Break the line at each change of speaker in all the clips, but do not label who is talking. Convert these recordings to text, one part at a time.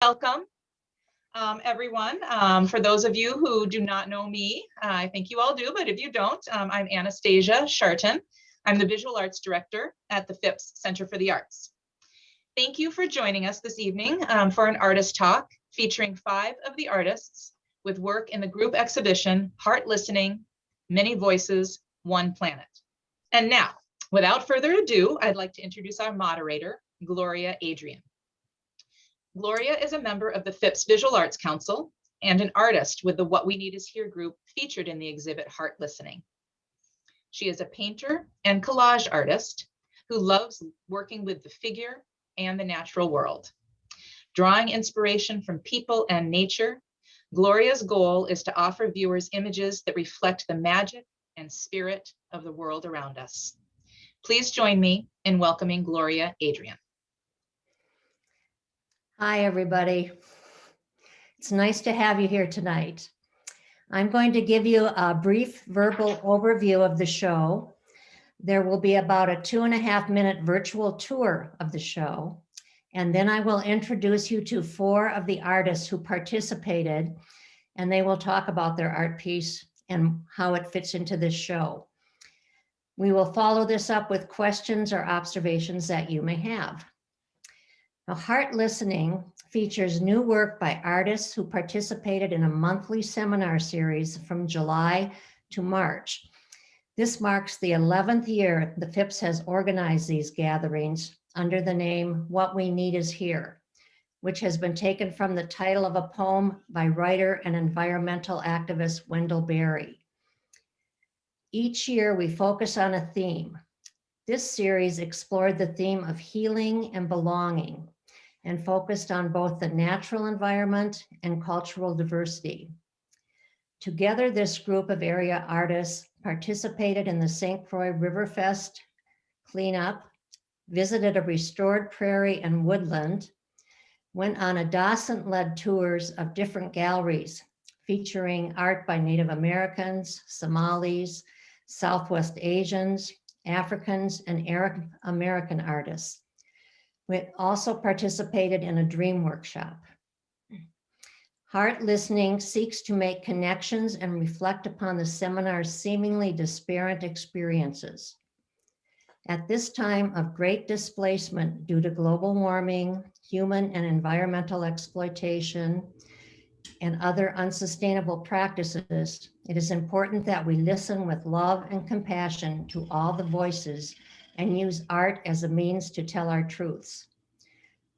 Welcome, everyone. For those of you who do not know me, I think you all do, but if you don't, I'm Anastasia Sharton. I'm the Visual Arts Director at the Phipps Center for the Arts. Thank you for joining us this evening for an artist talk featuring 5 of the artists with work in the group exhibition, Heart Listening, Many Voices, One Planet. And now, without further ado, I'd like to introduce our moderator, Gloria Adrian. Gloria is a member of the Phipps Visual Arts Council and an artist with the What We Need Is Here group featured in the exhibit Heart Listening. She is a painter and collage artist who loves working with the figure and the natural world. Drawing inspiration from people and nature, Gloria's goal is to offer viewers images that reflect the magic and spirit of the world around us. Please join me in welcoming Gloria Adrian.
Hi, everybody. It's nice to have you here tonight. I'm going to give you a brief verbal overview of the show. There will be about a 2.5-minute virtual tour of the show, and then I will introduce you to 4 of the artists who participated, and they will talk about their art piece and how it fits into this show. We will follow this up with questions or observations that you may have. Now, Heart Listening features new work by artists who participated in a monthly seminar series from July to March. This marks the 11th year the Phipps has organized these gatherings under the name What We Need Is Here, which has been taken from the title of a poem by writer and environmental activist Wendell Berry. Each year we focus on a theme. This series explored the theme of healing and belonging, and focused on both the natural environment and cultural diversity. Together, this group of area artists participated in the St. Croix River Fest cleanup, visited a restored prairie and woodland, went on a docent-led tours of different galleries featuring art by Native Americans, Somalis, Southwest Asians, Africans, and Arab American artists. We also participated in a dream workshop. Heart Listening seeks to make connections and reflect upon the seminar's seemingly disparate experiences. At this time of great displacement due to global warming, human and environmental exploitation, and other unsustainable practices, it is important that we listen with love and compassion to all the voices and use art as a means to tell our truths.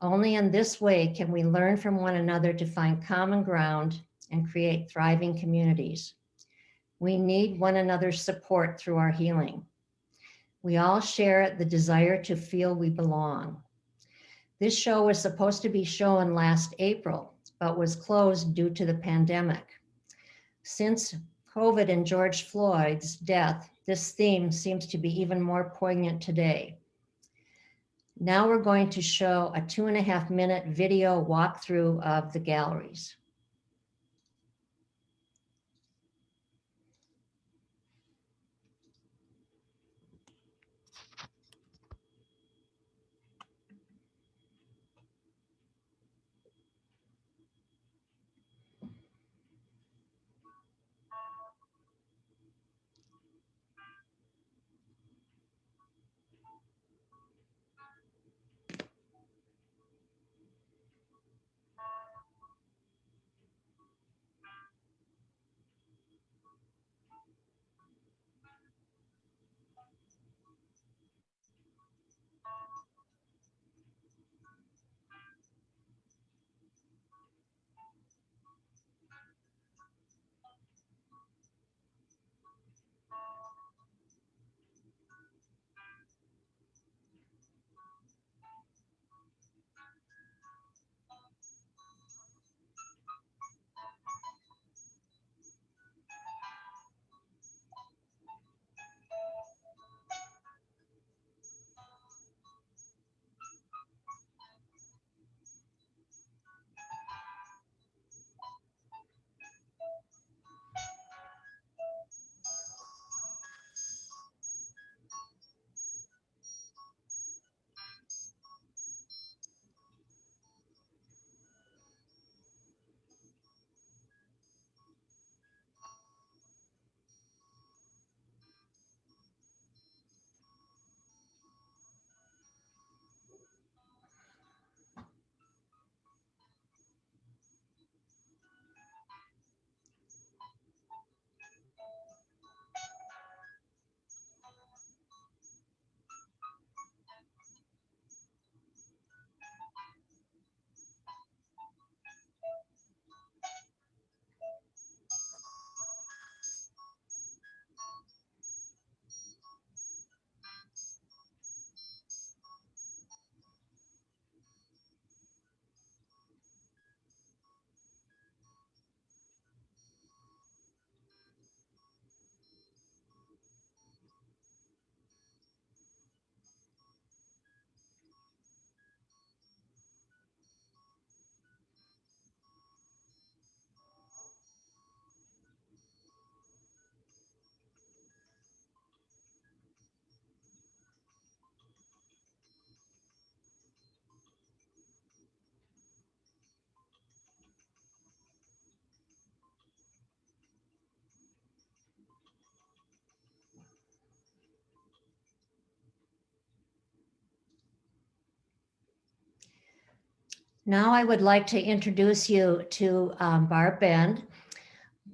Only in this way can we learn from one another to find common ground and create thriving communities. We need one another's support through our healing. We all share the desire to feel we belong. This show was supposed to be shown last April, but was closed due to the pandemic. Since COVID and George Floyd's death, this theme seems to be even more poignant today. Now we're going to show a 2.5-minute video walkthrough of the galleries. Now I would like to introduce you to Barb Bend.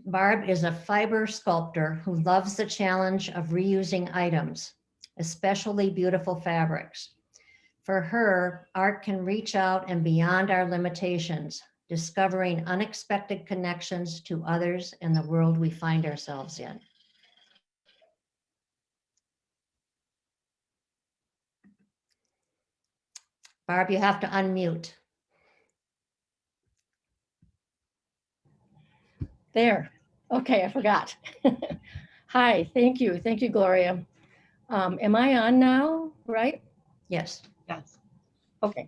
Barb is a fiber sculptor who loves the challenge of reusing items, especially beautiful fabrics. For her, art can reach out and beyond our limitations, discovering unexpected connections to others and the world we find ourselves in. Barb, you have to unmute.
There. Okay, I forgot. Hi, thank you. Thank you, Gloria. Am I on now, right?
Yes.
Yes.
Okay.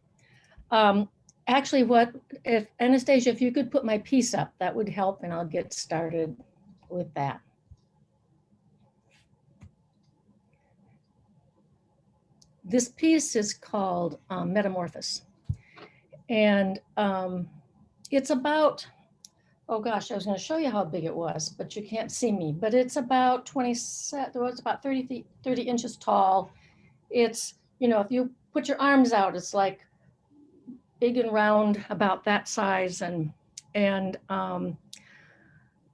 Actually, if Anastasia, if you could put my piece up, that would help, and I'll get started with that. This piece is called Metamorphosis. And it's about, oh gosh, I was going to show you how big it was, but you can't see me. But it's about 30 inches tall. It's, you know, if you put your arms out, it's like big and round, about that size. And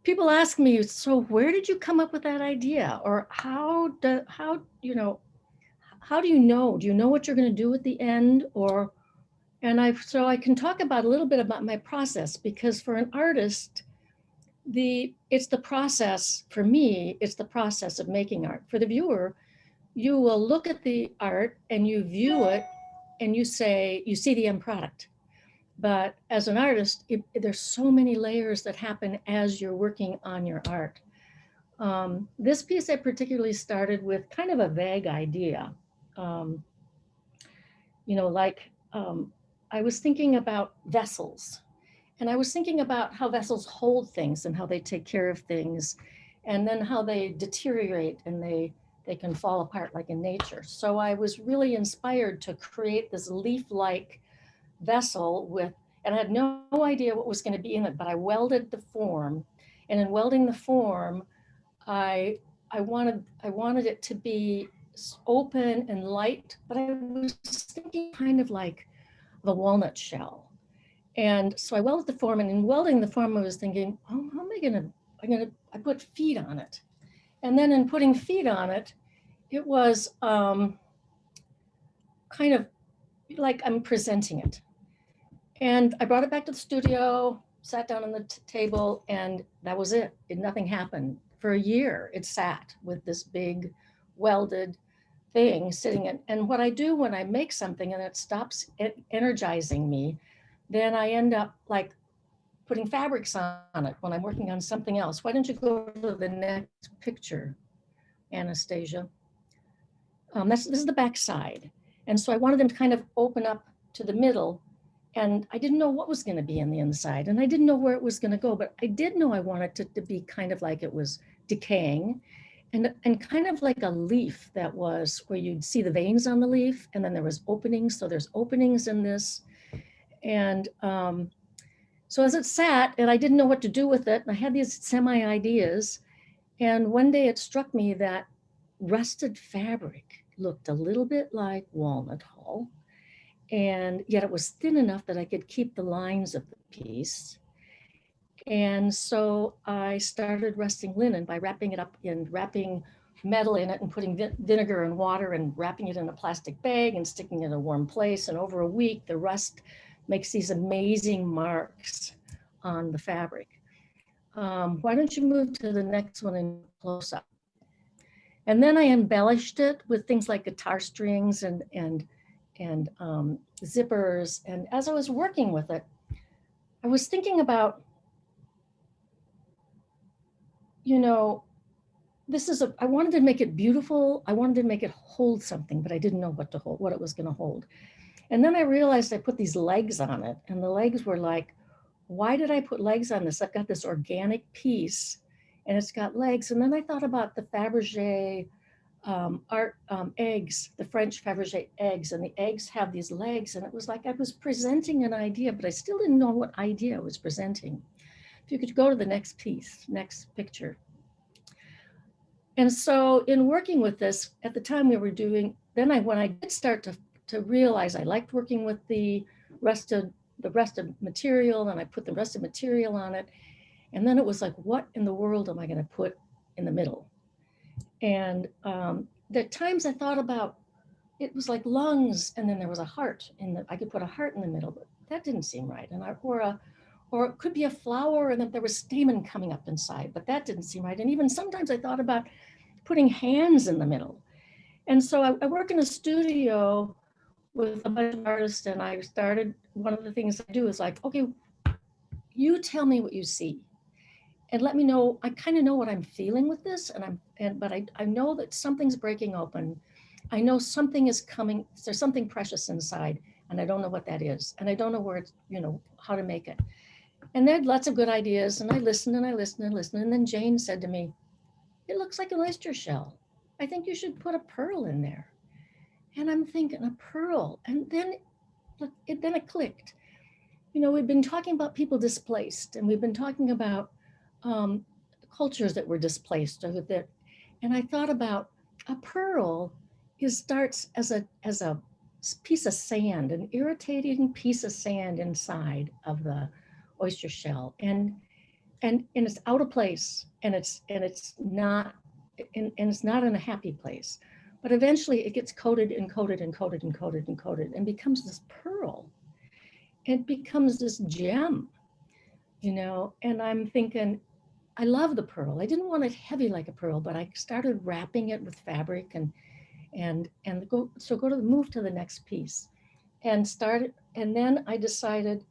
people ask me, so where did you come up with that idea? Or how do you know? Do you know what you're going to do at the end? So I can talk about a little bit about my process, because for an artist, it's the process. For me, it's the process of making art. For the viewer, you will look at the art and you view it and you see the end product. But as an artist, there's so many layers that happen as you're working on your art. This piece I particularly started with kind of a vague idea. I was thinking about vessels, and I was thinking about how vessels hold things and how they take care of things, and then how they deteriorate and they can fall apart like in nature. So I was really inspired to create this leaf-like vessel and I had no idea what was going to be in it, but I welded the form. And in welding the form, I wanted it to be open and light, but I was thinking kind of like the walnut shell. And so I welded the form, and in welding the form, I was thinking, oh, how am I put feet on it. And then in putting feet on it, it was kind of like I'm presenting it. And I brought it back to the studio, sat down on the table, and that was it. Nothing happened. For a year, it sat with this big welded thing sitting in. And what I do when I make something and it stops energizing me, then I end up like putting fabrics on it when I'm working on something else. Why don't you go to the next picture, Anastasia? This is the back side. And so I wanted them to kind of open up to the middle, and I didn't know what was going to be in the inside, and I didn't know where it was going to go, but I did know I wanted it to be kind of like it was decaying, and kind of like a leaf that was where you'd see the veins on the leaf, and then there was openings. So there's openings in this. And so as it sat, and I didn't know what to do with it, and I had these semi-ideas, and one day it struck me that rusted fabric looked a little bit like walnut hull, and yet it was thin enough that I could keep the lines of the piece. And so I started rusting linen by wrapping metal in it and putting vinegar and water and wrapping it in a plastic bag and sticking it in a warm place. And over a week, the rust makes these amazing marks on the fabric. Why don't you move to the next one in close up? And then I embellished it with things like guitar strings and zippers. And as I was working with it, I was thinking about, I wanted to make it beautiful. I wanted to make it hold something, but I didn't know what it was going to hold. And then I realized I put these legs on it, and the legs were like, why did I put legs on this? I've got this organic piece and it's got legs. And then I thought about the Fabergé eggs, the French Fabergé eggs, and the eggs have these legs. And it was like I was presenting an idea, but I still didn't know what idea I was presenting. If you could go to the next picture. And so in working with this, at the time we were doing, when I did start to realize I liked working with the rusted the rest of material, and I put the rest of material on it. And then it was like, what in the world am I going to put in the middle? And there are times I thought about, it was like lungs, and then there was a heart I could put a heart in the middle, but that didn't seem right. And or it could be a flower and then there was stamen coming up inside, but that didn't seem right. And even sometimes I thought about putting hands in the middle. And so I work in a studio with a bunch of artists, and I started, one of the things I do is like, okay, you tell me what you see and let me know. I kind of know what I'm feeling with this, but I know that something's breaking open. I know something is coming. There's something precious inside, and I don't know what that is, and I don't know where it's, how to make it. And they had lots of good ideas, and I listened and I listened and listened. And then Jane said to me, "It looks like an oyster shell. I think you should put a pearl in there." And I'm thinking, a pearl, and then it clicked. We've been talking about people displaced, and we've been talking about cultures that were displaced, and I thought about a pearl starts as a piece of sand, an irritating piece of sand inside of the oyster shell, and it's out of place, and it's not in a happy place, but eventually it gets coated and coated and coated and coated and coated and becomes this pearl. It becomes this gem, and I'm thinking, I love the pearl. I didn't want it heavy like a pearl, but I started wrapping it with fabric and move to the next piece and then I decided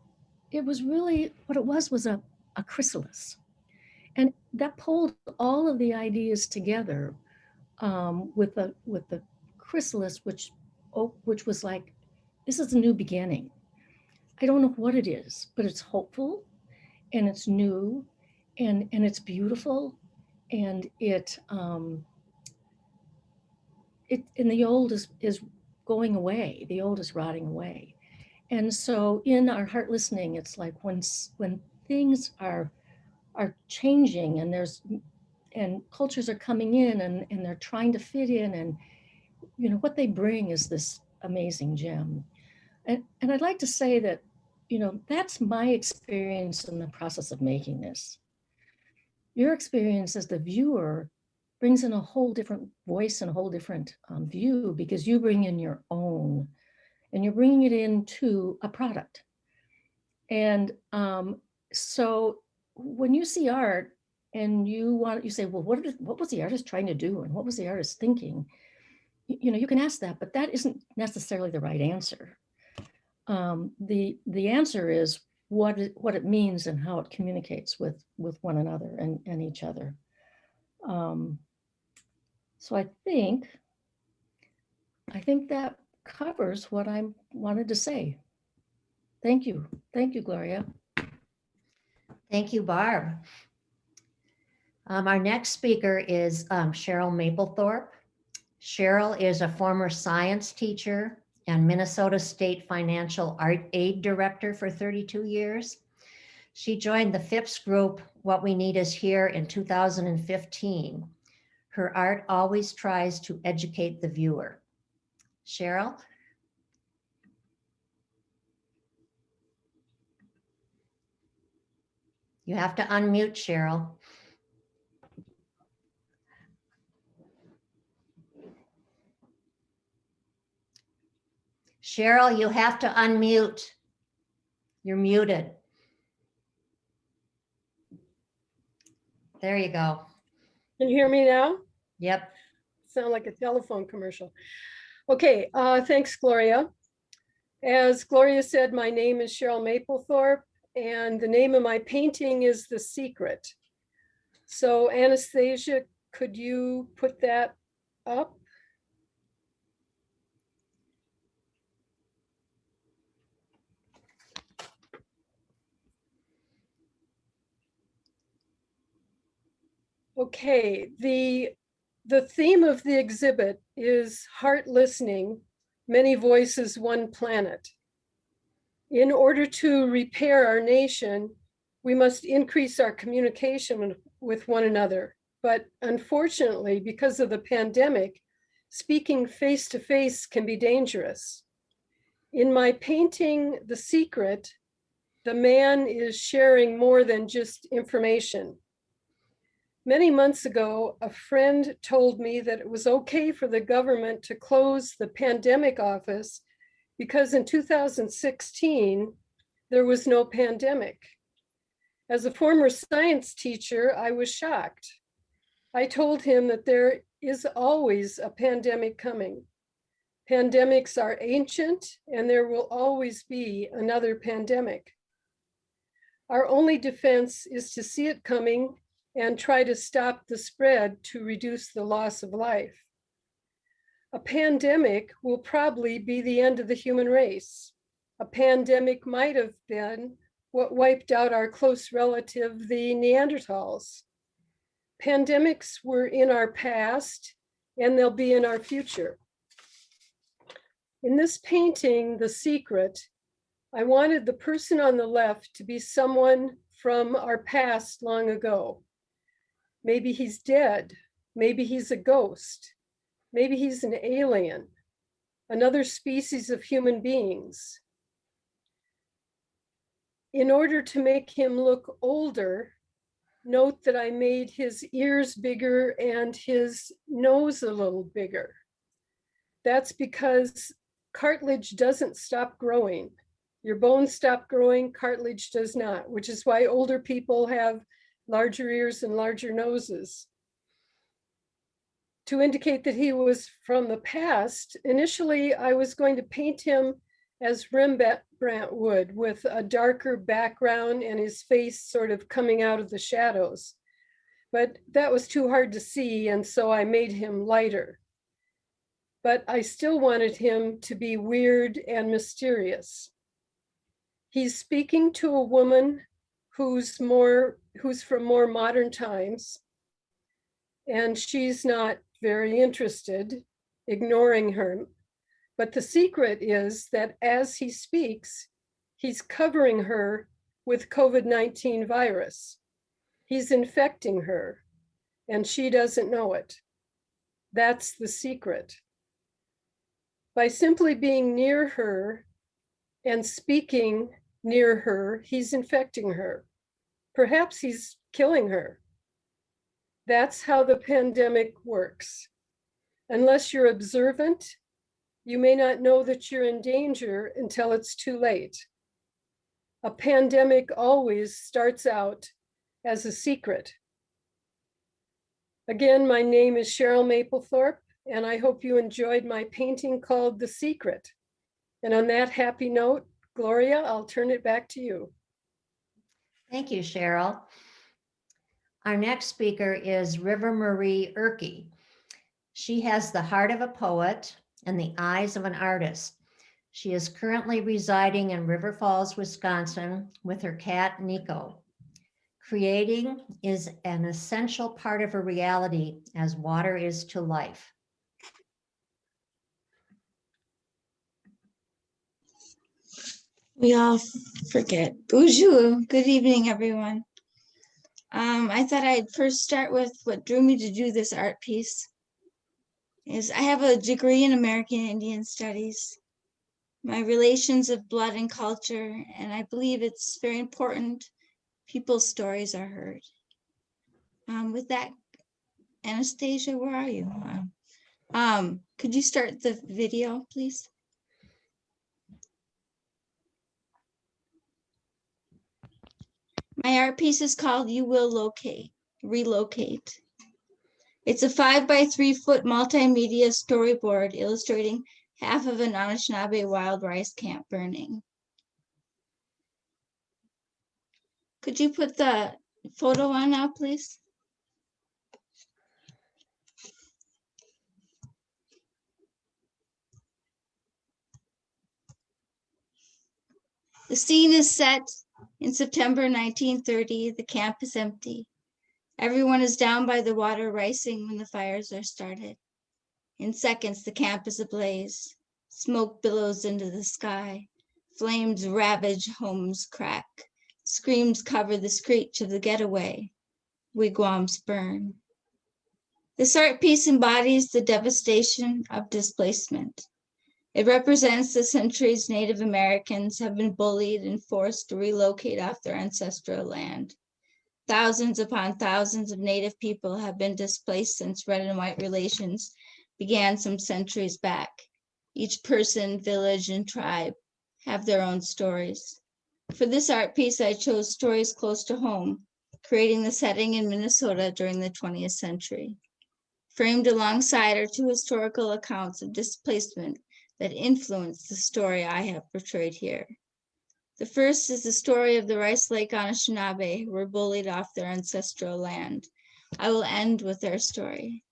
it was really, what it was a chrysalis. And that pulled all of the ideas together with the chrysalis, which was like, this is a new beginning. I don't know what it is, but it's hopeful and it's new and it's beautiful, and it and the old is going away. The old is rotting away. And so in our heart listening, it's like when things are changing, and cultures are coming in and they're trying to fit in, and what they bring is this amazing gem. And I'd like to say that, that's my experience in the process of making this. Your experience as the viewer brings in a whole different voice and a whole different view, because you bring in your own, and you're bringing it into a product. And so when you see art and you say, well, what was the artist trying to do? And what was the artist thinking? You can ask that, but that isn't necessarily the right answer. The answer is what it means and how it communicates with one another and each other. So I think that covers what I wanted to say. Thank you. Thank you, Gloria.
Thank you, Barb. Our next speaker is Cheryl Mapplethorpe. Cheryl is a former science teacher and Minnesota State Financial Aid Director for 32 years. She joined the Phipps group, What We Need Is Here, in 2015. Her art always tries to educate the viewer. Cheryl? You have to unmute, Cheryl. Cheryl, you have to unmute. You're muted. There you go.
Can you hear me now?
Yep.
Sound like a telephone commercial. Okay, thanks, Gloria. As Gloria said, my name is Cheryl Mapplethorpe, and the name of my painting is The Secret. So Anastasia, could you put that up? Okay, the theme of the exhibit is heart listening, many voices, one planet. In order to repair our nation, we must increase our communication with one another. But unfortunately, because of the pandemic, speaking face-to-face can be dangerous. In my painting, The Secret, the man is sharing more than just information. Many months ago, a friend told me that it was okay for the government to close the pandemic office because in 2016, there was no pandemic. As a former science teacher, I was shocked. I told him that there is always a pandemic coming. Pandemics are ancient and there will always be another pandemic. Our only defense is to see it coming and try to stop the spread to reduce the loss of life. A pandemic will probably be the end of the human race. A pandemic might have been what wiped out our close relative, the Neanderthals. Pandemics were in our past and they'll be in our future. In this painting, The Secret, I wanted the person on the left to be someone from our past long ago. Maybe he's dead. Maybe he's a ghost. Maybe he's an alien, another species of human beings. In order to make him look older, note that I made his ears bigger and his nose a little bigger. That's because cartilage doesn't stop growing. Your bones stop growing, cartilage does not, which is why older people have larger ears and larger noses. To indicate that he was from the past, initially I was going to paint him as Rembrandt would, with a darker background and his face sort of coming out of the shadows. But that was too hard to see, and so I made him lighter. But I still wanted him to be weird and mysterious. He's speaking to a woman who's from more modern times, and she's not very interested, ignoring her. But the secret is that as he speaks, he's covering her with COVID-19 virus. He's infecting her, and she doesn't know it. That's the secret. By simply being near her and speaking near her, he's infecting her. Perhaps he's killing her. That's how the pandemic works. Unless you're observant, you may not know that you're in danger until it's too late. A pandemic always starts out as a secret. Again, my name is Cheryl Mapplethorpe, and I hope you enjoyed my painting called The Secret. And on that happy note, Gloria, I'll turn it back to you.
Thank you, Cheryl. Our next speaker is River Marie Erke. She has the heart of a poet and the eyes of an artist. She is currently residing in River Falls, Wisconsin with her cat, Nico. Creating is an essential part of her reality as water is to life.
We all forget. Bonjour. Good evening, everyone. I thought I'd first start with what drew me to do this art piece. I have a degree in American Indian Studies, my relations of blood and culture, and I believe it's very important people's stories are heard. With that, Anastasia, where are you? Could you start the video, please? My art piece is called You Will Relocate. It's a 5x3-foot multimedia storyboard illustrating half of an Anishinaabe wild rice camp burning. Could you put the photo on now, please? The scene is set in September 1930. The camp is empty. Everyone is down by the water ricing when the fires are started. In seconds, the camp is ablaze. Smoke billows into the sky. Flames ravage, homes crack. Screams cover the screech of the getaway. Wigwams burn. This art piece embodies the devastation of displacement. It represents the centuries Native Americans have been bullied and forced to relocate off their ancestral land. Thousands upon thousands of Native people have been displaced since red and white relations began some centuries back. Each person, village, and tribe have their own stories. For this art piece, I chose stories close to home, creating the setting in Minnesota during the 20th century. Framed alongside are two historical accounts of displacement that influence the story I have portrayed here. The first is the story of the Rice Lake Anishinaabe, who were bullied off their ancestral land. I will end with their story.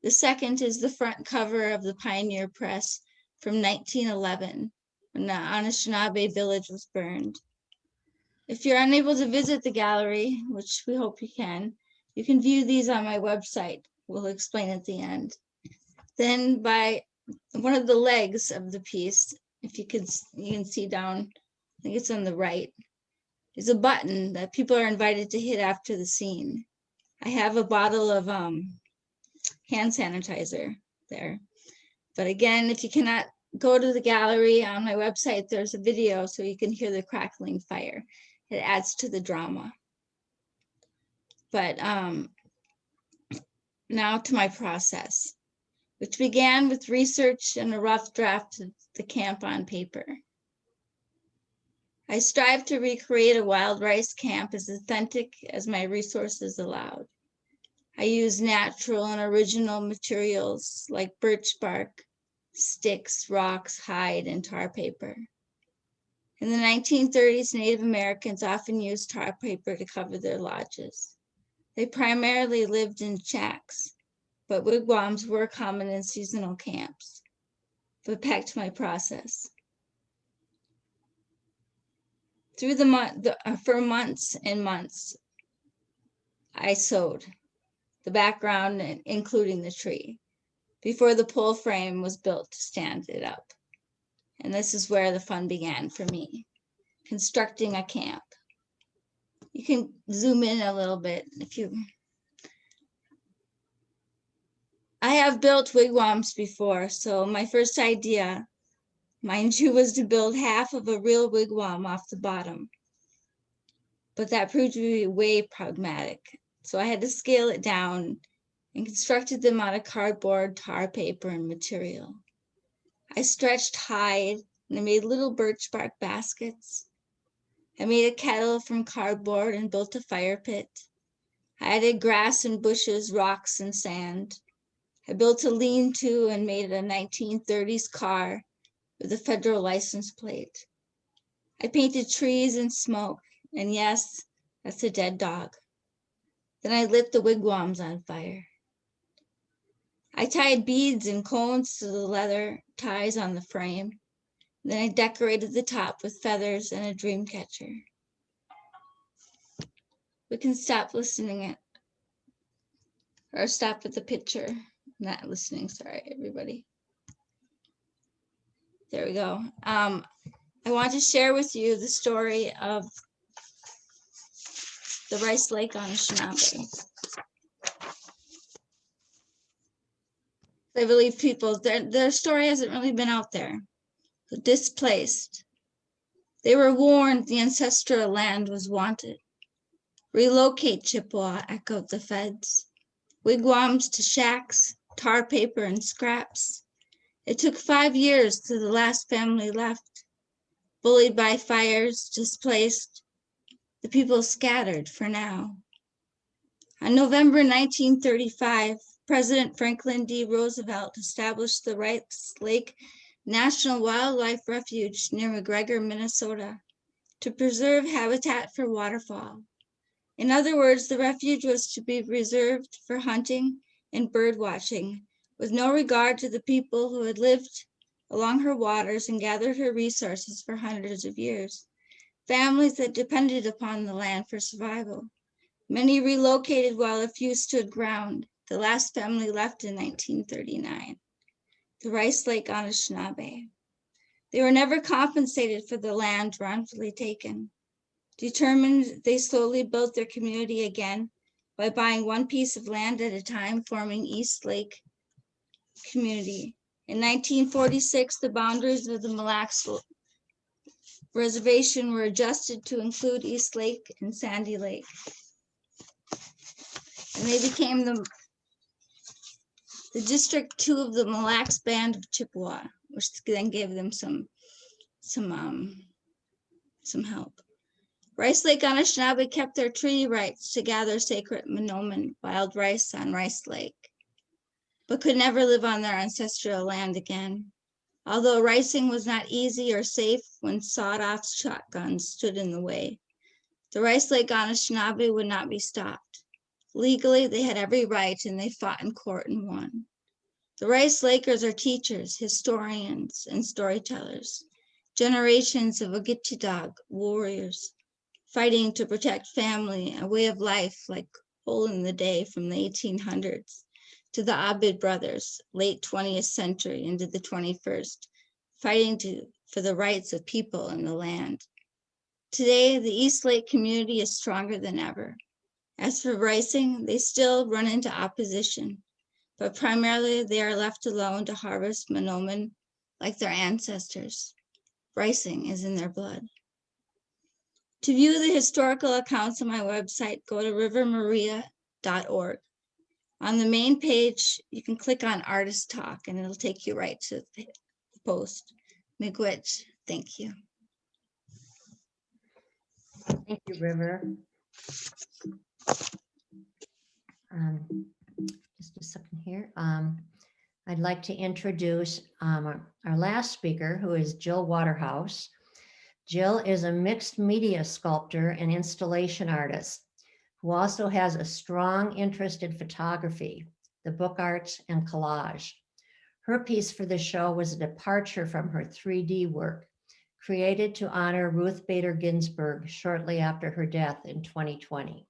The second is the front cover of the Pioneer Press from 1911, when the Anishinaabe village was burned. If you're unable to visit the gallery, which we hope you can view these on my website. We'll explain at the end. Then by one of the legs of the piece, if you can see down, I think it's on the right, is a button that people are invited to hit after the scene. I have a bottle of hand sanitizer there. But again, if you cannot go to the gallery, on my website, there's a video so you can hear the crackling fire. It adds to the drama. But now to my process, which began with research and a rough draft of the camp on paper. I strive to recreate a wild rice camp as authentic as my resources allowed. I use natural and original materials like birch bark, sticks, rocks, hide, and tar paper. In the 1930s, Native Americans often used tar paper to cover their lodges. They primarily lived in shacks, but wigwams were common in seasonal camps. But back to my process. For months and months, I sewed the background, including the tree, before the pole frame was built to stand it up. And this is where the fun began for me, constructing a camp. You can zoom in a little bit if you. I have built wigwams before, so my first idea, mind you, was to build half of a real wigwam off the bottom. But that proved to be way pragmatic. So I had to scale it down and constructed them out of cardboard, tar paper, and material. I stretched hide and I made little birch bark baskets. I made a kettle from cardboard and built a fire pit. I added grass and bushes, rocks and sand. I built a lean-to and made a 1930s car with a federal license plate. I painted trees and smoke, and yes, that's a dead dog. Then I lit the wigwams on fire. I tied beads and cones to the leather ties on the frame. Then I decorated the top with feathers and a dream catcher. We can stop listening at, or stop at the picture. Not listening, sorry, everybody. There we go. I want to share with you the story of the Rice Lake Anishinaabe. I believe people, their story hasn't really been out there. Displaced. They were warned the ancestral land was wanted. Relocate, Chippewa, echoed the feds. Wigwams to shacks, tar paper and scraps. It took 5 years till the last family left. Bullied by fires, displaced, the people scattered for now. On November 1935, President Franklin D. Roosevelt established the Rice Lake National Wildlife Refuge near McGregor, Minnesota, to preserve habitat for waterfowl. In other words, the refuge was to be reserved for hunting and bird watching, with no regard to the people who had lived along her waters and gathered her resources for hundreds of years, families that depended upon the land for survival. Many relocated while a few stood ground. The last family left in 1939, the Rice Lake Anishinaabe. They were never compensated for the land wrongfully taken. Determined, they slowly built their community again by buying one piece of land at a time, forming East Lake Community In 1946, the boundaries of the Mille Lacs Reservation were adjusted to include East Lake and Sandy Lake. And they became the District 2 of the Mille Lacs Band of Chippewa, which then gave them some help. Rice Lake Anishinaabe kept their treaty rights to gather sacred Monoman wild rice on Rice Lake, but could never live on their ancestral land again. Although ricing was not easy or safe when sawed-off shotguns stood in the way, the Rice Lake Anishinaabe would not be stopped. Legally, they had every right, and they fought in court and won. The Rice Lakers are teachers, historians, and storytellers, generations of Ogichidag warriors, fighting to protect family, a way of life like Hole in the Day from the 1800s, to the Abid brothers, late 20th century into the 21st, fighting for the rights of people and the land. Today, the East Lake community is stronger than ever. As for ricing, they still run into opposition, but primarily they are left alone to harvest Monoman like their ancestors. Ricing is in their blood. To view the historical accounts on my website, go to rivermaria.org. On the main page, you can click on Artist Talk and it'll take you right to the post. Miigwech, thank you.
Thank you, River. Just a second here. I'd like to introduce our last speaker, who is Jill Waterhouse. Jill is a mixed media sculptor and installation artist who also has a strong interest in photography, the book arts, and collage. Her piece for the show was a departure from her 3D work, created to honor Ruth Bader Ginsburg shortly after her death in 2020.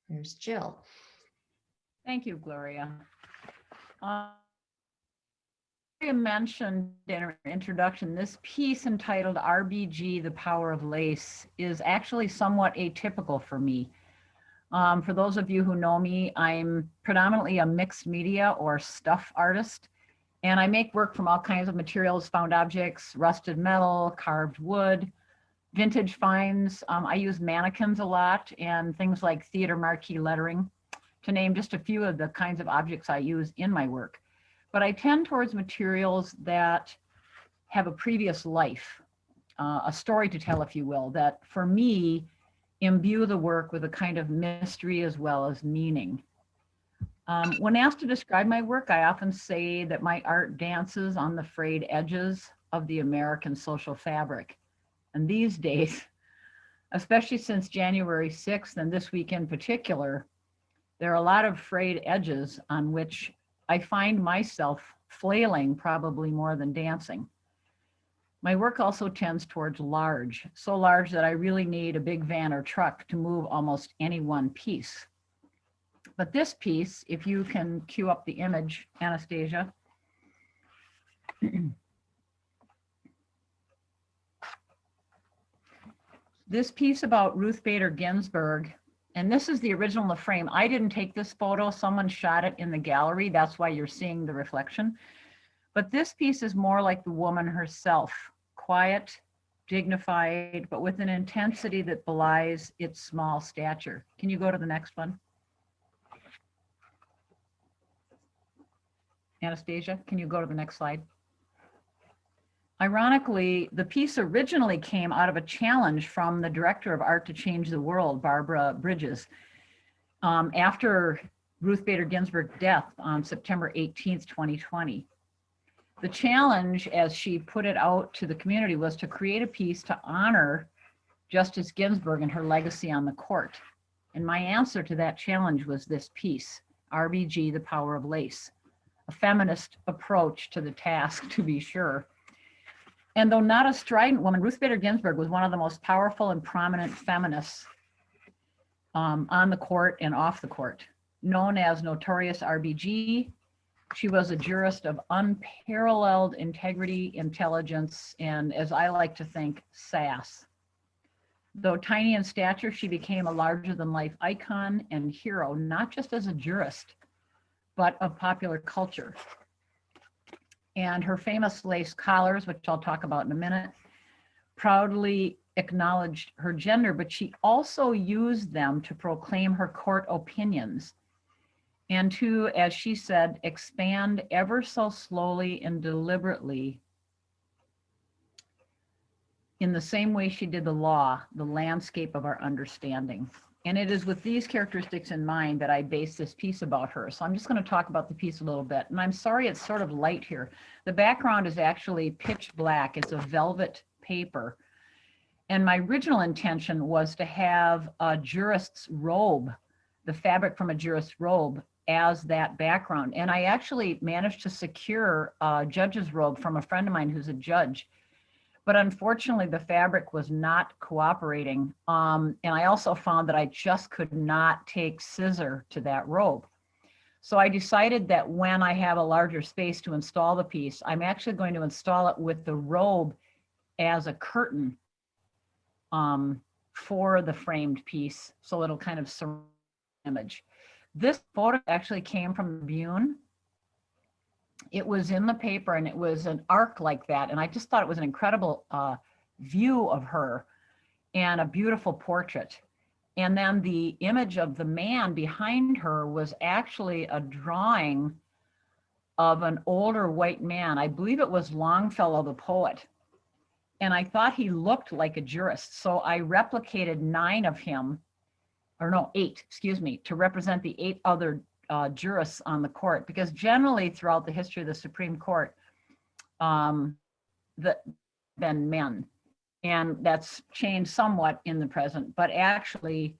There's Jill.
Thank you, Gloria. Gloria mentioned in her introduction, this piece entitled RBG, The Power of Lace, is actually somewhat atypical for me. For those of you who know me, I'm predominantly a mixed media or stuff artist, and I make work from all kinds of materials, found objects, rusted metal, carved wood, vintage finds. I use mannequins a lot and things like theater marquee lettering, to name just a few of the kinds of objects I use in my work. But I tend towards materials that have a previous life, a story to tell, if you will, that for me imbue the work with a kind of mystery as well as meaning. When asked to describe my work, I often say that my art dances on the frayed edges of the American social fabric. And these days, especially since January 6th and this week in particular, there are a lot of frayed edges on which I find myself flailing probably more than dancing. My work also tends towards large, so large that I really need a big van or truck to move almost any one piece. But this piece, if you can cue up the image, Anastasia. This piece about Ruth Bader Ginsburg, and this is the original in the frame. I didn't take this photo, someone shot it in the gallery. That's why you're seeing the reflection. But this piece is more like the woman herself, quiet, dignified, but with an intensity that belies its small stature. Can you go to the next one? Anastasia, can you go to the next slide? Ironically, the piece originally came out of a challenge from the director of Art to Change the World, Barbara Bridges, after Ruth Bader Ginsburg's death on September 18th, 2020. The challenge, as she put it out to the community, was to create a piece to honor Justice Ginsburg and her legacy on the court. And my answer to that challenge was this piece, RBG, The Power of Lace, a feminist approach to the task, to be sure. And though not a strident woman, Ruth Bader Ginsburg was one of the most powerful and prominent feminists on the court and off the court. Known as Notorious RBG, she was a jurist of unparalleled integrity, intelligence, and, as I like to think, sass. Though tiny in stature, she became a larger-than-life icon and hero, not just as a jurist, but of popular culture. And her famous lace collars, which I'll talk about in a minute, proudly acknowledged her gender, but she also used them to proclaim her court opinions and to, as she said, expand ever so slowly and deliberately, in the same way she did the law, the landscape of our understanding. And it is with these characteristics in mind that I base this piece about her. So I'm just going to talk about the piece a little bit. And I'm sorry it's sort of light here. The background is actually pitch black. It's a velvet paper. And my original intention was to have a jurist's robe, the fabric from a jurist's robe, as that background. And I actually managed to secure a judge's robe from a friend of mine who's a judge. But unfortunately, the fabric was not cooperating. And I also found that I just could not take scissor to that robe. So I decided that when I have a larger space to install the piece, I'm actually going to install it with the robe as a curtain for the framed piece. So it'll kind of surround the image. This photo actually came from Bune. It was in the paper and it was an arc like that. And I just thought it was an incredible view of her and a beautiful portrait. And then the image of the man behind her was actually a drawing of an older white man. I believe it was Longfellow, the poet. And I thought he looked like a jurist. So I replicated 9 of him, or no, 8, excuse me, to represent the 8 other jurists on the court, because generally throughout the history of the Supreme Court, been men, and that's changed somewhat in the present, but actually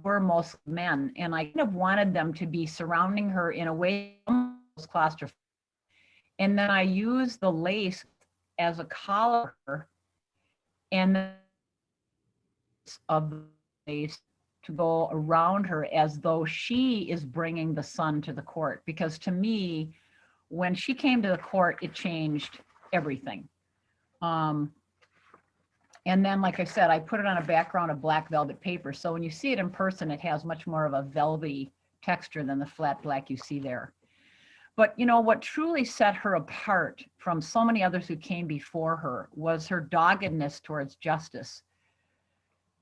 were most men. And I kind of wanted them to be surrounding her in a way almost claustrophobic. And then I used the lace as a collar, and the of the lace to go around her as though she is bringing the sun to the court. Because to me, when she came to the court, it changed everything. And then, like I said, I put it on a background of black velvet paper. So when you see it in person, it has much more of a velvety texture than the flat black you see there. But you know, what truly set her apart from so many others who came before her was her doggedness towards justice.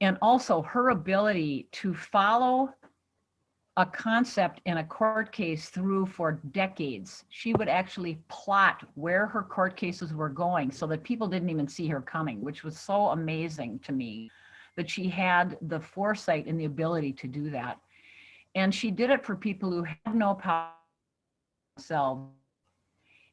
And also her ability to follow a concept in a court case through for decades. She would actually plot where her court cases were going so that people didn't even see her coming, which was so amazing to me that she had the foresight and the ability to do that. And she did it for people who had no power themselves.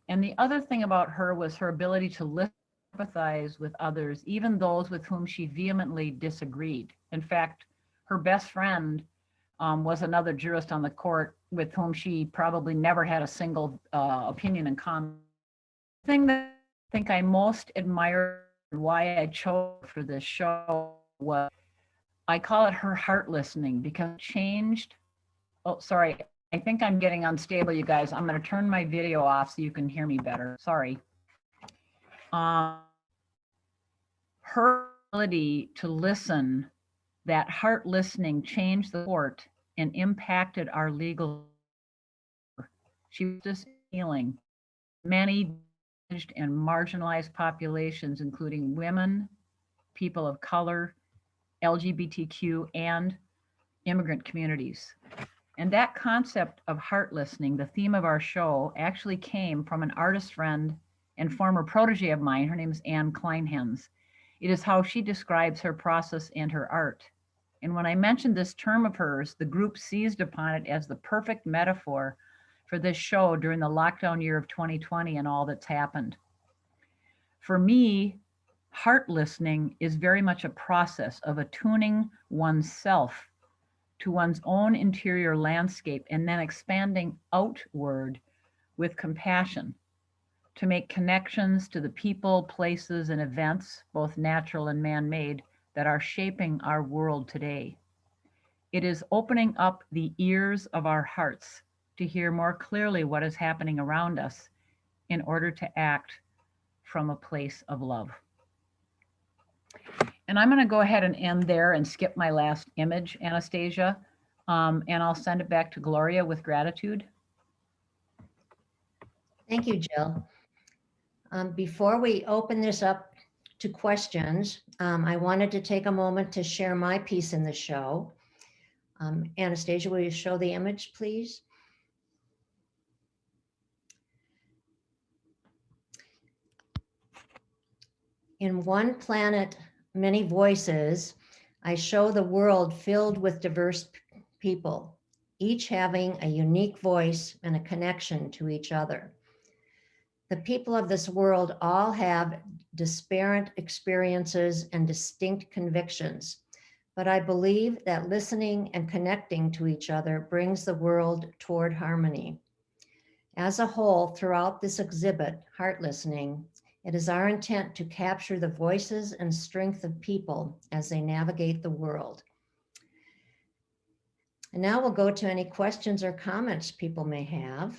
And the other thing about her was her ability to listen, empathize with others, even those with whom she vehemently disagreed. In fact, her best friend was another jurist on the court with whom she probably never had a single opinion in common. The thing that I think I most admire and why I chose for this show was, I call it her heart listening, because it changed. Oh, sorry. I think I'm getting unstable, you guys. I'm going to turn my video off so you can hear me better. Sorry. Her ability to listen, that heart listening, changed the court and impacted our legal. She was just healing many damaged and marginalized populations, including women, people of color, LGBTQ, and immigrant communities. And that concept of heart listening, the theme of our show, actually came from an artist friend and former protege of mine. Her name is Anne Kleinhens. It is how she describes her process and her art. And when I mentioned this term of hers, the group seized upon it as the perfect metaphor for this show during the lockdown year of 2020 and all that's happened. For me, heart listening is very much a process of attuning oneself to one's own interior landscape and then expanding outward with compassion to make connections to the people, places, and events, both natural and man-made, that are shaping our world today. It is opening up the ears of our hearts to hear more clearly what is happening around us in order to act from a place of love. And I'm going to go ahead and end there and skip my last image, Anastasia, and I'll send it back to Gloria with gratitude.
Thank you, Jill. Before we open this up to questions, I wanted to take a moment to share my piece in the show. Anastasia, will you show the image, please? In One Planet, Many Voices, I show the world filled with diverse people, each having a unique voice and a connection to each other. The people of this world all have disparate experiences and distinct convictions, but I believe that listening and connecting to each other brings the world toward harmony. As a whole, throughout this exhibit, Heart Listening, it is our intent to capture the voices and strength of people as they navigate the world. And now we'll go to any questions or comments people may have.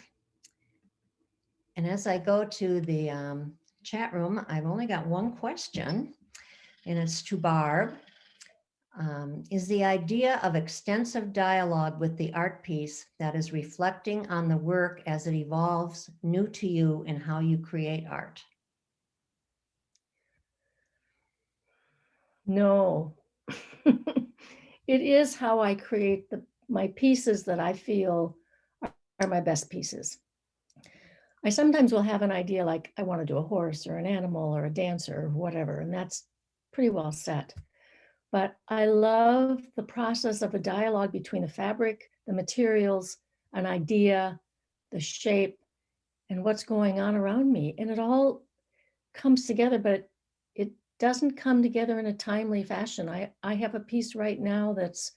And as I go to the chat room, I've only got one question, and it's to Barb. Is the idea of extensive dialogue with the art piece that is reflecting on the work as it evolves new to you in how you create art?
No. It is how I create my pieces that I feel are my best pieces. I sometimes will have an idea like I want to do a horse or an animal or a dancer or whatever, and that's pretty well set. But I love the process of a dialogue between the fabric, the materials, an idea, the shape, and what's going on around me. And it all comes together, but it doesn't come together in a timely fashion. I have a piece right now that's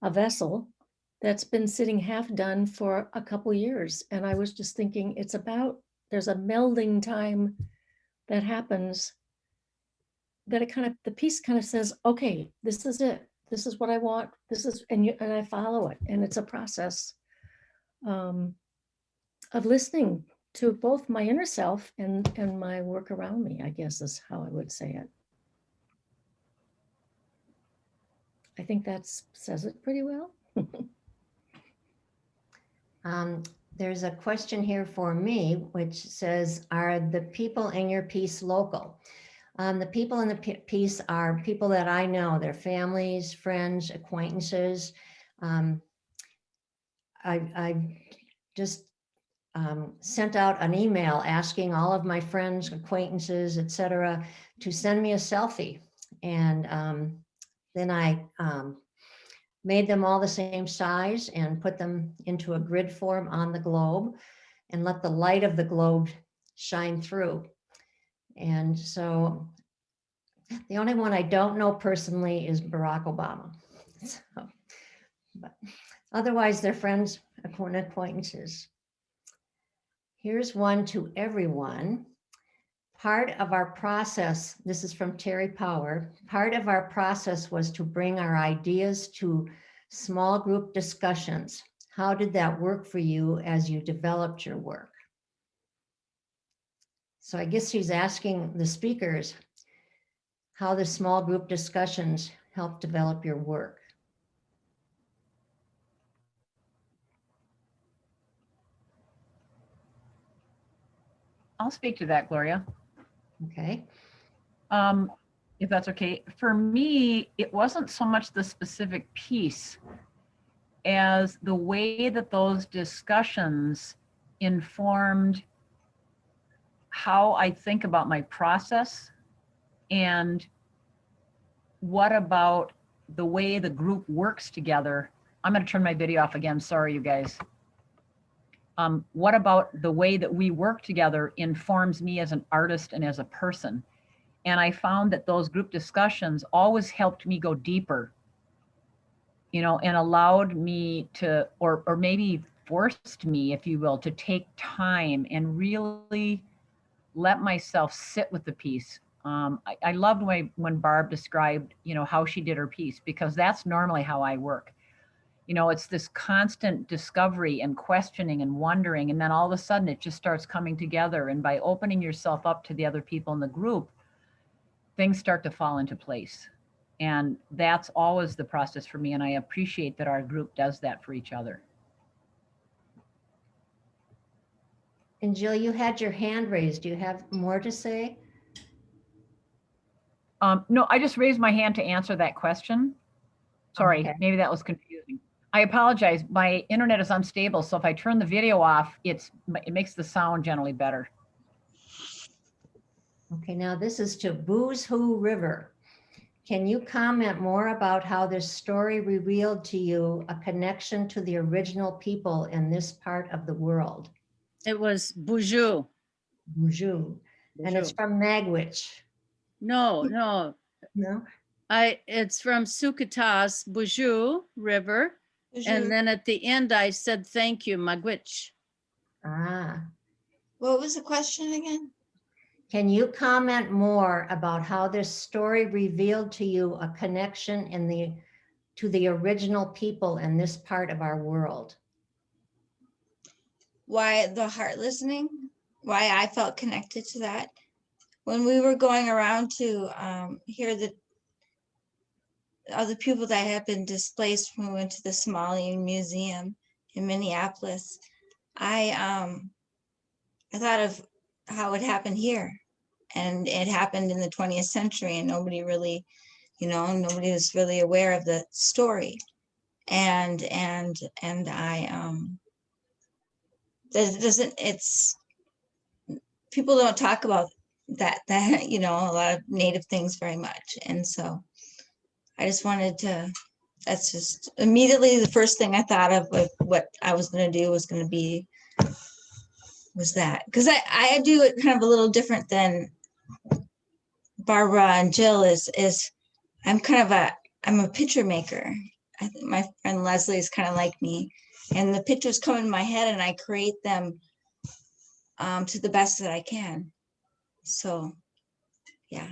a vessel that's been sitting half done for a couple years. And I was just thinking there's a melding time that happens that the piece kind of says, okay, this is it. This is what I want. And I follow it. And it's a process of listening to both my inner self and my work around me, I guess is how I would say it. I think that says it pretty well.
There's a question here for me, which says, are the people in your piece local? The people in the piece are people that I know, their families, friends, acquaintances. I just sent out an email asking all of my friends, acquaintances, etc., to send me a selfie. And then I made them all the same size and put them into a grid form on the globe and let the light of the globe shine through. And so the only one I don't know personally is Barack Obama. So, but otherwise, they're friends and acquaintances. Here's one to everyone. Part of our process, this is from Terry Power, part of our process was to bring our ideas to small group discussions. How did that work for you as you developed your work? So I guess she's asking the speakers how the small group discussions help develop your work.
I'll speak to that, Gloria.
Okay.
If that's okay. For me, it wasn't so much the specific piece as the way that those discussions informed how I think about my process, and what about the way the group works together. I'm going to turn my video off again. Sorry, you guys. What about the way that we work together informs me as an artist and as a person? And I found that those group discussions always helped me go deeper, you know, and allowed me to, or maybe forced me, if you will, to take time and really let myself sit with the piece. I loved when Barb described, you know, how she did her piece, because that's normally how I work. You know, it's this constant discovery and questioning and wondering, and then all of a sudden it just starts coming together. And by opening yourself up to the other people in the group, things start to fall into place. And that's always the process for me. And I appreciate that our group does that for each other.
And Jill, you had your hand raised. Do you have more to say?
No, I just raised my hand to answer that question. Sorry,
Okay.
maybe that was confusing. I apologize. My internet is unstable, so if I turn the video off, it makes the sound generally better.
Okay, now this is to Booze Who River. Can you comment more about how this story revealed to you a connection to the original people in this part of the world?
It was Boujou.
Boozhoo. And it's
Boujou.
from Magwitch.
No, no,
No?
it's from Sukatas, Boujou River. And then at the end, I said, thank you, Magwitch.
Ah.
What was the question again?
Can you comment more about how this story revealed to you a connection to the original people in this part of our world?
Why the heart listening? Why I felt connected to that? When we were going around to hear the other people that had been displaced when we went to the Somalian Museum in Minneapolis, I thought of how it happened here. And it happened in the 20th century, and nobody really, nobody was really aware of the story. And I that doesn't, it's, people don't talk about that a lot of Native things very much. And so I just wanted to, that's just immediately the first thing I thought of what I was going to do was that, because I do it kind of a little different than Barbara and Jill is I'm a picture maker. I think my friend Leslie is kind of like me, and the pictures come in my head and I create them to the best that I can. So yeah,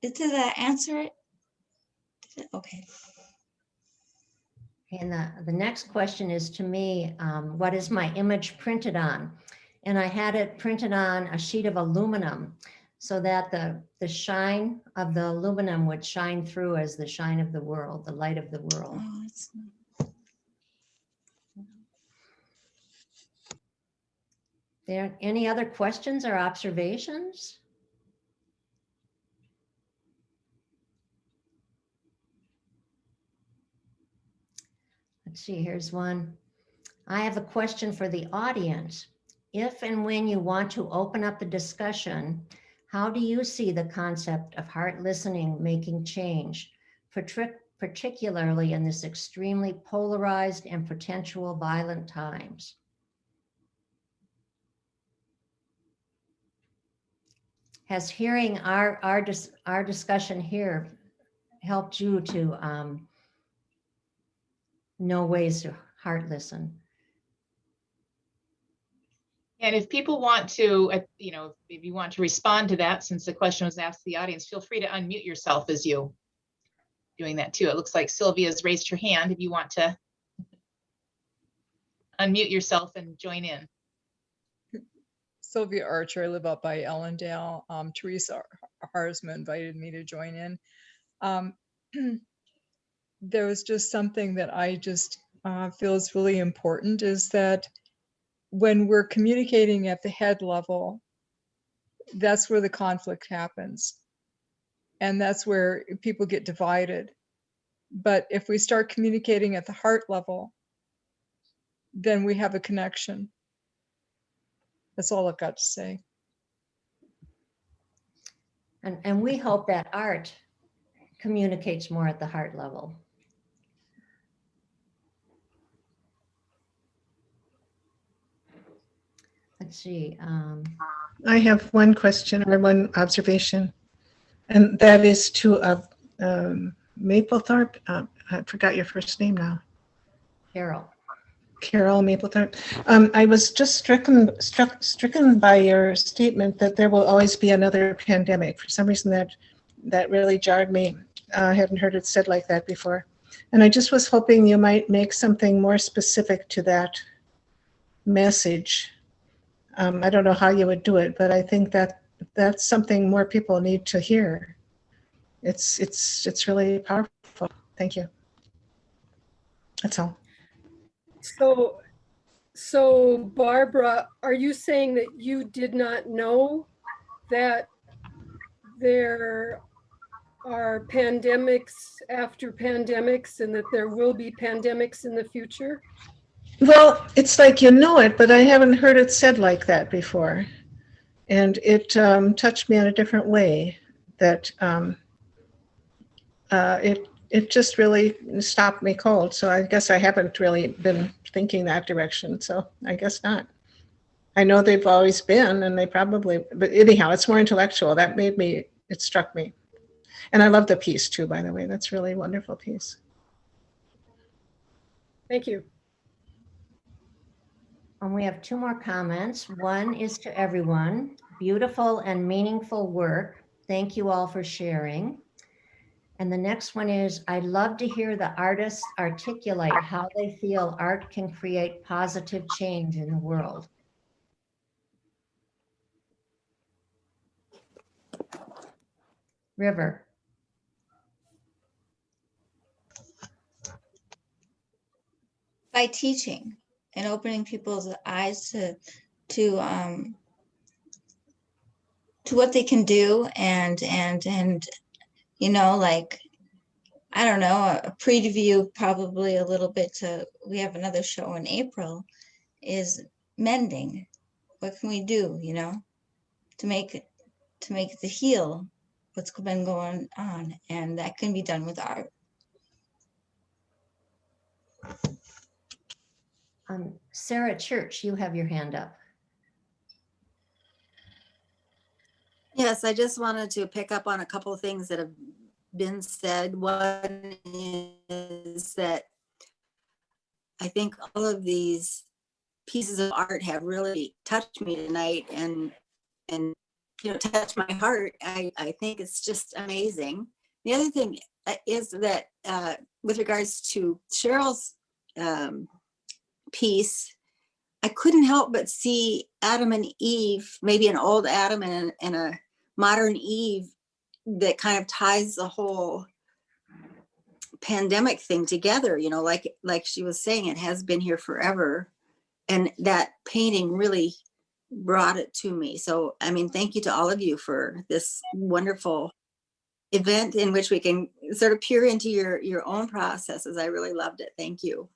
did that answer it? Okay.
And the next question is to me, what is my image printed on? And I had it printed on a sheet of aluminum so that the shine of the aluminum would shine through as the shine of the world, the light of the world.
Oh,
There any other questions or observations? Let's see, here's one. I have a question for the audience. If and when you want to open up the discussion, how do you see the concept of heart listening making change, particularly in this extremely polarized and potential violent times? Has hearing our discussion here helped you to know ways to heart listen?
And if people want to, if you want to respond to that, since the question was asked to the audience, feel free to unmute yourself as you doing that too. It looks like Sylvia's raised her hand if you want to unmute yourself and join in.
Sylvia Archer, I live up by Ellendale. Teresa Harzma invited me to join in. There was just something that I just feel is really important, is that when we're communicating at the head level, that's where the conflict happens. And that's where people get divided. But if we start communicating at the heart level, then we have a connection. That's all I've got to say.
And we hope that art communicates more at the heart level. Let's see.
I have one question or one observation, and that is to Mapplethorpe. I forgot your first name now.
Carol.
Carol Mapplethorpe. I was just stricken by your statement that there will always be another pandemic. For some reason, that really jarred me. I hadn't heard it said like that before, and I just was hoping you might make something more specific to that message. I don't know how you would do it, but I think that that's something more people need to hear. It's really powerful. Thank you. That's all.
So Barbara, are you saying that you did not know that there are pandemics after pandemics and that there will be pandemics in the future?
Well, it's like you know it, but I haven't heard it said like that before. And it touched me in a different way that it just really stopped me cold. So I guess I haven't really been thinking that direction. So I guess not. I know they've always been, and they probably, but anyhow, it's more intellectual. That made me, it struck me. And I love the piece too, by the way. That's really a wonderful piece.
Thank you.
And we have two more comments. One is to everyone. Beautiful and meaningful work. Thank you all for sharing. And the next one is, I'd love to hear the artists articulate how they feel art can create positive change in the world. River.
By teaching and opening people's eyes to what they can do, and you know, like, I don't know, a preview probably a little bit to, we have another show in April, is mending. What can we do, you know, to make the heal what's been going on, and that can be done with art.
Sarah Church, you have your hand up.
Yes, I just wanted to pick up on a couple of things that have been said. One is that I think all of these pieces of art have really touched me tonight and you know, touched my heart. I think it's just amazing. The other thing is that with regards to Cheryl's piece, I couldn't help but see Adam and Eve, maybe an old Adam and a modern Eve, that kind of ties the whole pandemic thing together, you know, like she was saying, it has been here forever. And that painting really brought it to me. So, I mean, thank you to all of you for this wonderful event in which we can sort of peer into your own processes. I really loved it. Thank you.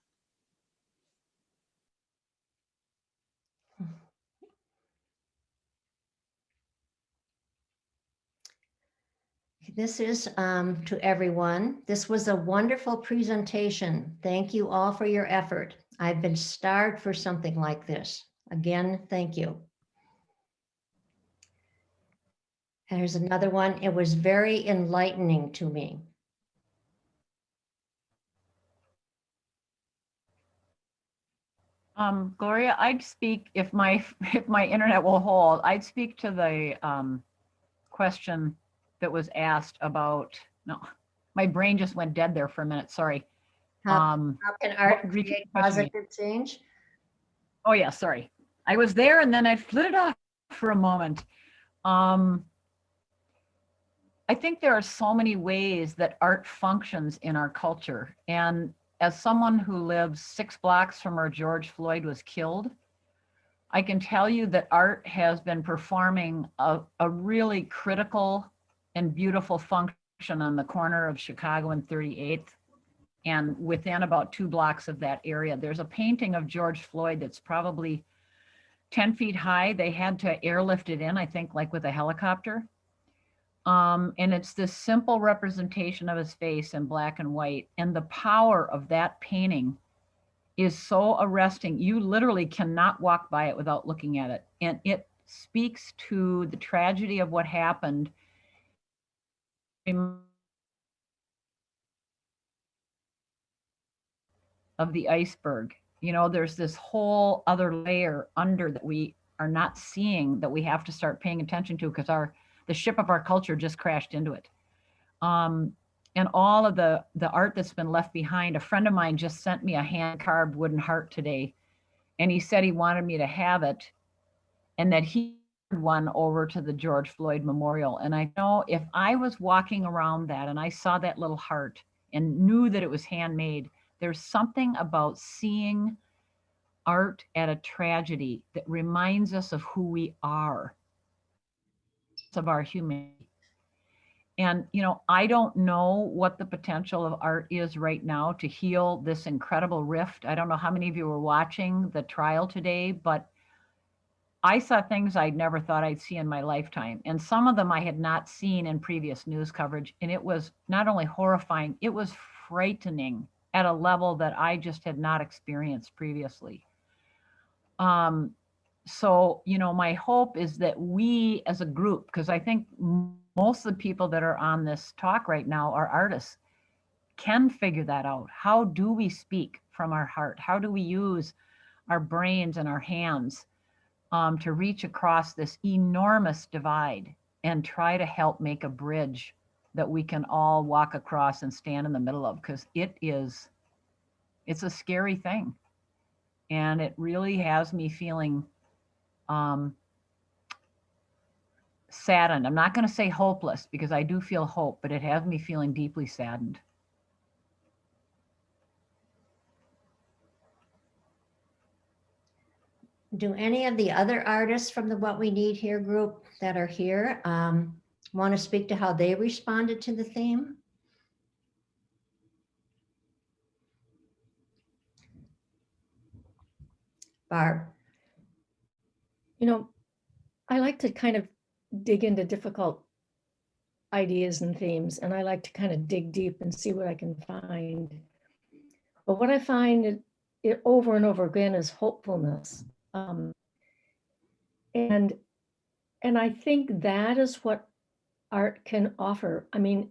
This is to everyone. This was a wonderful presentation. Thank you all for your effort. I've been starved for something like this. Again, thank you. And here's another one. It was very enlightening to me.
Gloria, I'd speak, if my internet will hold, I'd speak to the question that was asked about, no, my brain just went dead there for a minute, sorry.
How can art
repeat
create
the question again.
positive change?
Oh yeah, sorry. I was there and then I flitted off for a moment. I think there are so many ways that art functions in our culture. And as someone who lives 6 blocks from where George Floyd was killed, I can tell you that art has been performing a really critical and beautiful function on the corner of Chicago and 38th. And within about 2 blocks of that area, there's a painting of George Floyd that's probably 10 feet high. They had to airlift it in, I think, like with a helicopter. And it's this simple representation of his face in black and white. And the power of that painting is so arresting. You literally cannot walk by it without looking at it. And it speaks to the tragedy of what happened. Of the iceberg. You know, there's this whole other layer under that we are not seeing, that we have to start paying attention to, because the ship of our culture just crashed into it. And all of the art that's been left behind. A friend of mine just sent me a hand-carved wooden heart today, and he said he wanted me to have it, and that he one over to the George Floyd Memorial. And I know if I was walking around that and I saw that little heart and knew that it was handmade, there's something about seeing art at a tragedy that reminds us of who we are, of our humanity. And, I don't know what the potential of art is right now to heal this incredible rift. I don't know how many of you were watching the trial today, but I saw things I'd never thought I'd see in my lifetime. And some of them I had not seen in previous news coverage. And it was not only horrifying, it was frightening at a level that I just had not experienced previously. So, my hope is that we as a group, because I think most of the people that are on this talk right now are artists, can figure that out. How do we speak from our heart? How do we use our brains and our hands to reach across this enormous divide and try to help make a bridge that we can all walk across and stand in the middle of? Because it's a scary thing. And it really has me feeling saddened. I'm not going to say hopeless, because I do feel hope, but it has me feeling deeply saddened.
Do any of the other artists from the What We Need Here group that are here want to speak to how they responded to the theme? Barb?
I like to kind of dig into difficult ideas and themes, and I like to kind of dig deep and see what I can find. But what I find it over and over again is hopefulness. And I think that is what art can offer. I mean,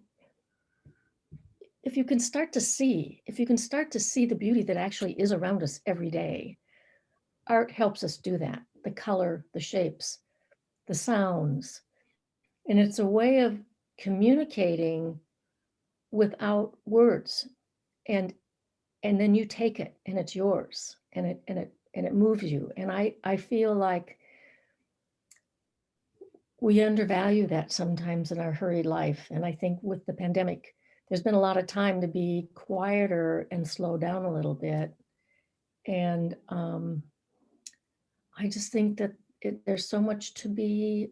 if you can start to see the beauty that actually is around us every day, art helps us do that. The color, the shapes, the sounds. And it's a way of communicating without words. And then you take it and it's yours, and it moves you. And I feel like we undervalue that sometimes in our hurried life. And I think with the pandemic, there's been a lot of time to be quieter and slow down a little bit. And I just think that there's so much we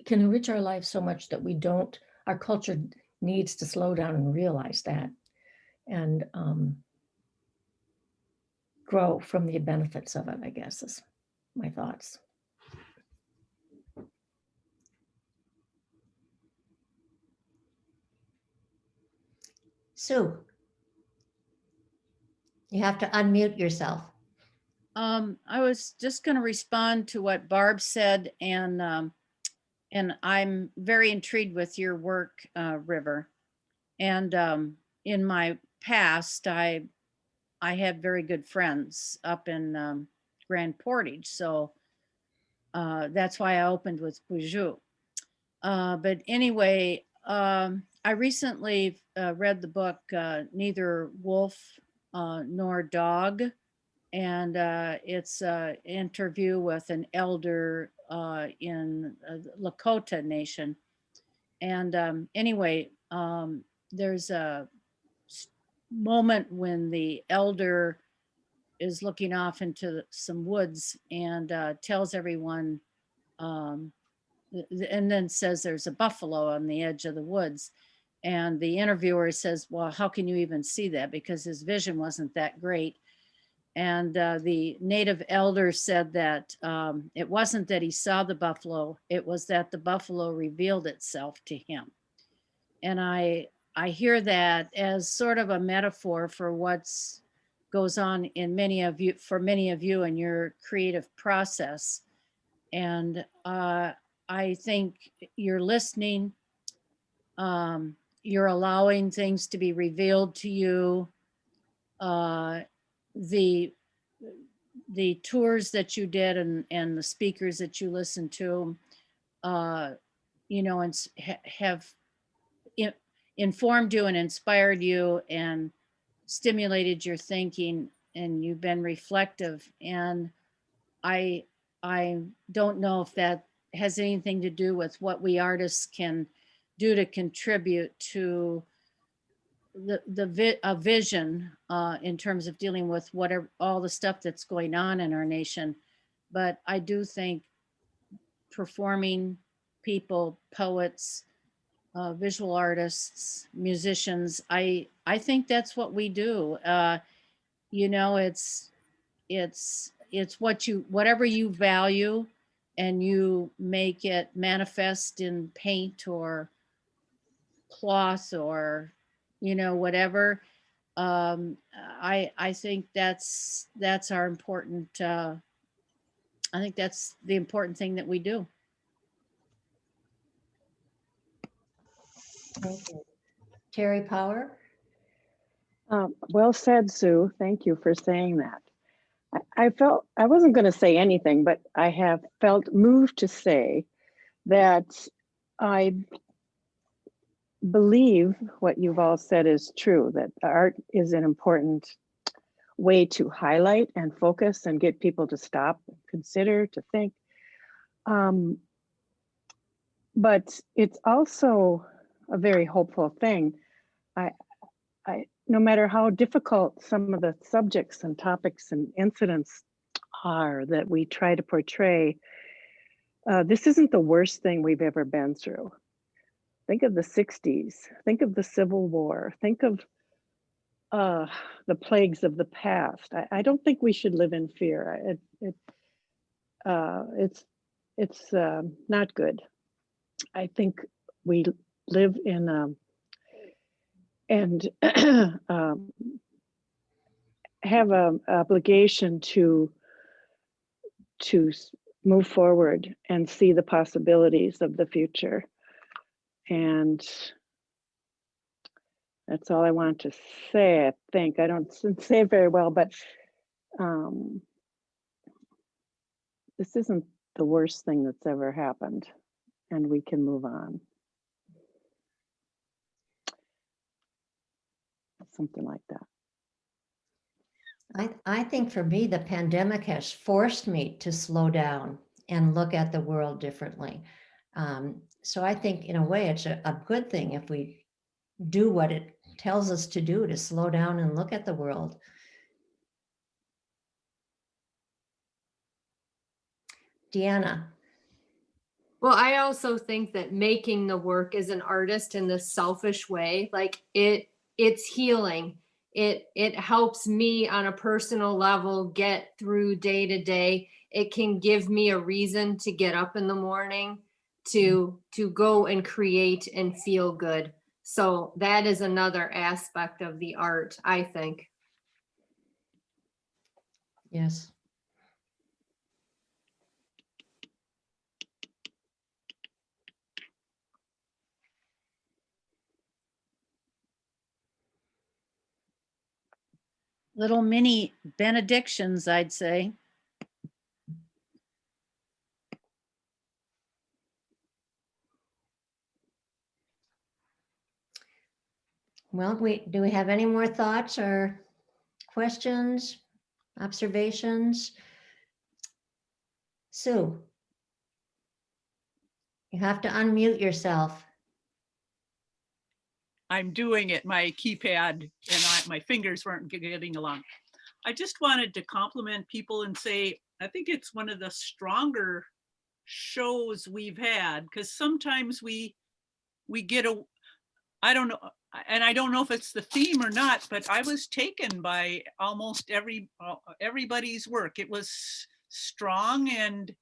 can enrich our lives so much that our culture needs to slow down and realize that, and grow from the benefits of it, I guess, is my thoughts.
Sue, you have to unmute yourself.
I was just going to respond to what Barb said, and I'm very intrigued with your work, River. And in my past, I had very good friends up in Grand Portage, so that's why I opened with Bijou. But anyway, I recently read the book Neither Wolf Nor Dog, and it's an interview with an elder in Lakota Nation. And anyway, there's a moment when the elder is looking off into some woods and tells everyone, and then says there's a buffalo on the edge of the woods. And the interviewer says, well, how can you even see that? Because his vision wasn't that great. And the native elder said that it wasn't that he saw the buffalo, it was that the buffalo revealed itself to him. And I hear that as sort of a metaphor for what's goes on in many of you in your creative process. And I think you're listening, you're allowing things to be revealed to you. The tours that you did and the speakers that you listened to, and have informed you and inspired you and stimulated your thinking, and you've been reflective. And I don't know if that has anything to do with what we artists can do to contribute to a vision in terms of dealing with whatever, all the stuff that's going on in our nation. But I do think performing people, poets, visual artists, musicians, I think that's what we do. You know, it's whatever you value, and you make it manifest in paint or cloth or, you know, whatever. I think that's our important, I think that's the important thing that we do.
Thank you. Terry Power?
Well said, Sue. Thank you for saying that. I felt, I wasn't going to say anything, but I have felt moved to say that I believe what you've all said is true, that art is an important way to highlight and focus and get people to stop, consider, to think. But it's also a very hopeful thing. No matter how difficult some of the subjects and topics and incidents are that we try to portray, this isn't the worst thing we've ever been through. Think of the 60s, think of the Civil War, think of the plagues of the past. I don't think we should live in fear. It's not good. I think we live in and have an obligation to move forward and see the possibilities of the future. And that's all I want to say, I think. I don't say it very well, but this isn't the worst thing that's ever happened, and we can move on. Something like that.
I think for me, the pandemic has forced me to slow down and look at the world differently. So I think in a way it's a good thing if we do what it tells us to do, to slow down and look at the world. Deanna.
Well, I also think that making the work as an artist in this selfish way, like it's healing. It helps me on a personal level get through day to day. It can give me a reason to get up in the morning to go and create and feel good. So that is another aspect of the art, I think.
Yes.
Little mini benedictions, I'd say.
Well, do we have any more thoughts or questions, observations? Sue, you have to unmute yourself.
I'm doing it, my keypad and my fingers weren't getting along. I just wanted to compliment people and say, I think it's one of the stronger shows we've had, because sometimes we get I don't know, and I don't know if it's the theme or not, but I was taken by almost everybody's work. It was strong and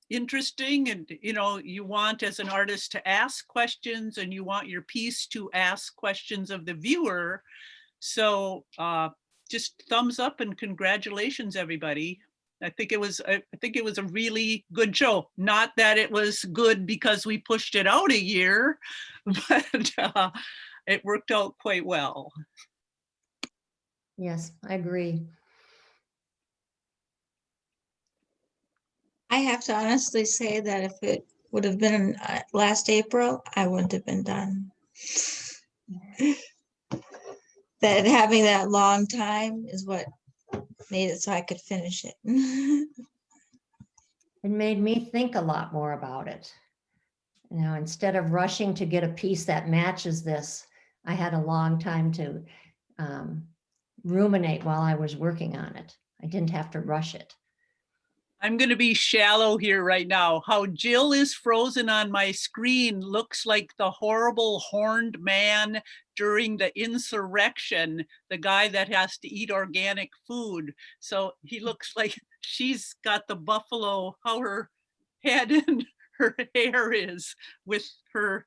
interesting, and you know, you want as an artist to ask questions, and you want your piece to ask questions of the viewer. So just thumbs up and congratulations, everybody. I think it was a really good show. Not that it was good because we pushed it out a year, but it worked out quite well.
Yes, I agree.
I have to honestly say that if it would have been last April, I wouldn't have been done. That having that long time is what made it so I could finish it.
It made me think a lot more about it. You know, instead of rushing to get a piece that matches this, I had a long time to ruminate while I was working on it. I didn't have to rush it.
I'm going to be shallow here right now. How Jill is frozen on my screen looks like the horrible horned man during the insurrection, the guy that has to eat organic food. So he looks like she's got the buffalo, how her head and her hair is with her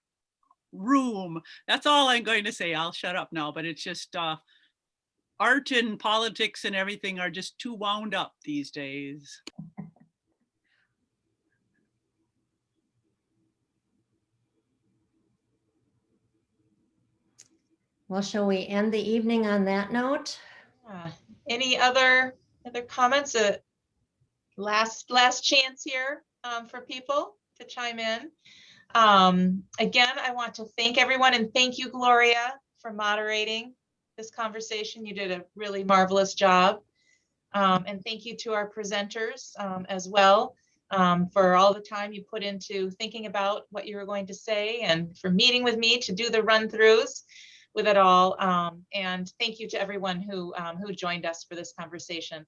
room. That's all I'm going to say. I'll shut up now, but it's just art and politics and everything are just too wound up these days.
Well, shall we end the evening on that note?
Any other comments? Last chance here for people to chime in. Again, I want to thank everyone and thank you, Gloria, for moderating this conversation. You did a really marvelous job. And thank you to our presenters as well for all the time you put into thinking about what you were going to say and for meeting with me to do the run-throughs with it all. And thank you to everyone who joined us for this conversation.